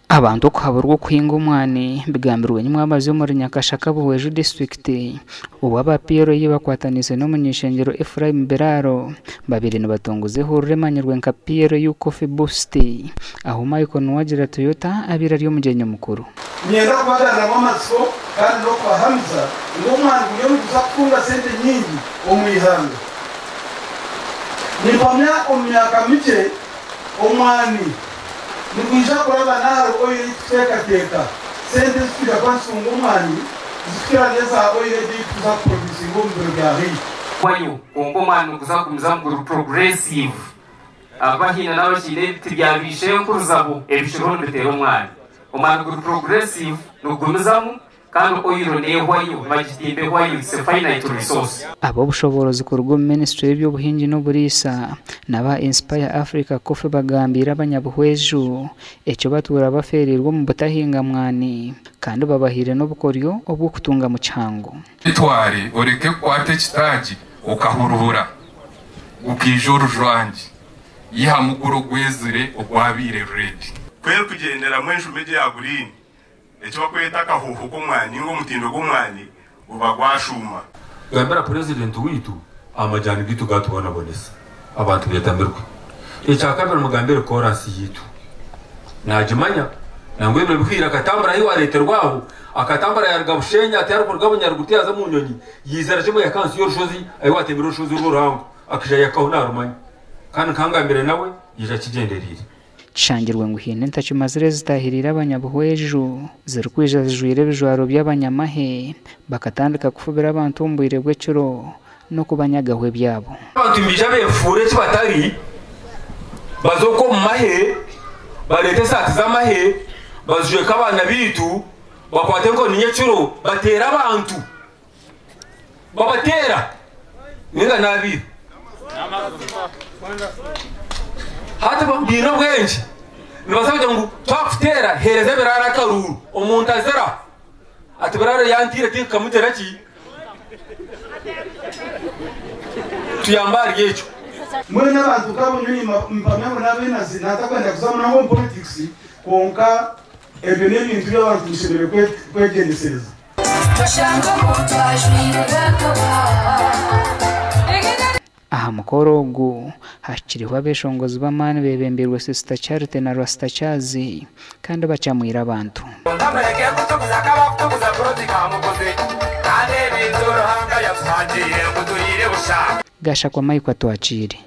abantu kuhaburwa kuhinga umwani bigambirwe nyuma y'amazi yo muri Nyakashaka Buhweju district ubu abapiyero yibakwatanize no munyeshengero Ephraim Beraro babiri nibatonguzeho uremanyirwe nka piyero yu Coffee Boost aho Michael Nwagira Toyota abira ryo mugenyo mukuru nyenda kwagarana amatsiko kandi no kwa Hamza ngo umwana uyo muza kunga sente nyingi omwihanga nibamya omyaka mike omwani Nikuisha kuraba nahari oile teka sente zikira kwansunga umwani zikira neza oile dikuza produce ngombero gari kwayo omwani kuza kumzamuguru progressive abahina nawe kine tibyabishe nkuruzabo ebishoro betero umwani omwani guru progressive nugumizamu kandi oilo nehwayo bagitimbe hwayo se finite resource abo bushoborozi kurwo ministry y'ubuhingi no burisa naba Inspire Africa Coffee bagambira abanyabuhweju ecyo batura baferirwa mu butahinga mwani kandi babahire no bukoryo obwo kutunga mu cyango itware oreke kwate kitaji ukahurubura ukijuru jwangi yihamuguro gwezire ogwabire ready kwero kugendera mwenju meje ya gurini ecyo bakweta kahuhu kumwani ngo mutindo kumwani ubagwashuma gambara president witu amajani gitu gatubona bonesa abantu betamirwe icakabira mugambere chorus yitu najimanya nangwe no bihira katambara hiwa leterwaho akatambara yarga bushenya atari kurgabo nyarugutiyaza mu nyonyi yizera cyo ya kansi yorushozi ayo atemira urushozi rurango akija yakahuna rumanya kandi kangambire nawe yija kigenderire Changirwe nguhine ntacimazire zitahirira abanyabuhweju zirkwija zijwire bijwaro by'abanyamahe bakatandika kufubira abantu umbuire bwecuro no kubanyagahwe byabo abantu imbijabe mfure kibatari bazoko mu mahe barete sati z'amahe bazuje kabana bitu bakwate ngo ninyecuro batera abantu babatera ninga nabi hata bambino bwenje nibasabye ngo twakutera hereza birara karuru umuntu azera ati birara yantire tinkamutera ki tuyambari yecho mwene abantu kabonye impamya nabenazi natakwenda kuzamana ngo politics konka ebyo n'ibintu by'abantu bishobora kwegendesereza aha mukorogo hashiriho abeshongozi b'amani bebembirwe Sister Charity na Rasta Chazi kandi bacamwira abantu gasha kwa Michael Twachiri